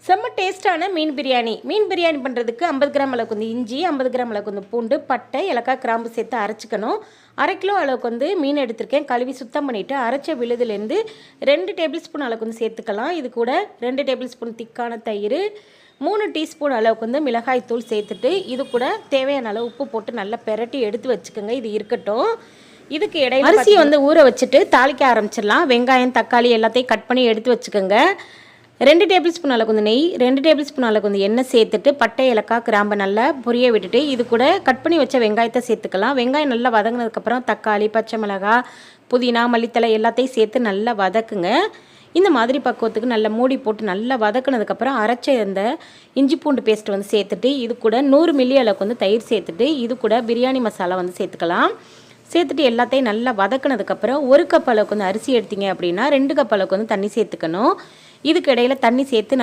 செம்ம டேஸ்ட்டான மீன் பிரியாணி பண்ணுறதுக்கு 50 கிராம் அளவுக்கு வந்து இஞ்சி, 50 கிராம் அளவுக்கு வந்து பூண்டு, பட்டை, ஏலக்காய், கிராம்பு சேர்த்து அரைச்சிக்கணும். 1/2 கிலோ அளவுக்கு வந்து மீன் எடுத்திருக்கேன். கழுவி சுத்தம் பண்ணிவிட்டு அரைச்ச விழுதுலேருந்து 2 டேபிள் ஸ்பூன் அளவுக்கு வந்து சேர்த்துக்கலாம். இது கூட 2 டேபிள் ஸ்பூன் திக்கான தயிர், 3 டீஸ்பூன் அளவுக்கு வந்து மிளகாய் தூள் சேர்த்துட்டு இது கூட தேவையான அளவு உப்பு போட்டு நல்லா பெரட்டி எடுத்து வச்சுக்கோங்க. இது இருக்கட்டும். இதுக்கு இடையில அரிசியை வந்து ஊற வச்சுட்டு தாளிக்க ஆரம்பிச்சிடலாம். வெங்காயம், தக்காளி எல்லாத்தையும் கட் பண்ணி எடுத்து வச்சுக்கோங்க. 2 டேபிள் ஸ்பூன் அளவுக்கு வந்து நெய், 2 டேபிள் ஸ்பூன் அளவுக்கு வந்து எண்ணெய் சேர்த்துட்டு பட்டை, ஏலக்காய், கிராம்பை நல்லா பொரிய விட்டுட்டு இது கூட கட் பண்ணி வச்ச வெங்காயத்தை சேர்த்துக்கலாம். வெங்காயம் நல்லா வதங்கினதுக்கப்புறம் தக்காளி, பச்சை மிளகாய், புதினா, மல்லித்தலை எல்லாத்தையும் சேர்த்து நல்லா வதக்குங்க. இந்த மாதிரி பக்குவத்துக்கு நல்லா மூடி போட்டு நல்லா வதக்குனதுக்கப்புறம் அரைச்ச இந்த இஞ்சி பூண்டு பேஸ்ட் வந்து சேர்த்துட்டு இது கூட 100 மில்லி அளவுக்கு வந்து தயிர் சேர்த்துட்டு இது கூட பிரியாணி மசாலா வந்து சேர்த்துக்கலாம். சேர்த்துட்டு எல்லாத்தையும் நல்லா வதக்குனதுக்கப்புறம் 1 கப் அளவுக்கு வந்து அரிசி எடுத்தீங்க அப்படின்னா 2 கப் அளவுக்கு வந்து தண்ணி சேர்த்துக்கணும். இதுக்கு இடையில தண்ணி சேர்த்து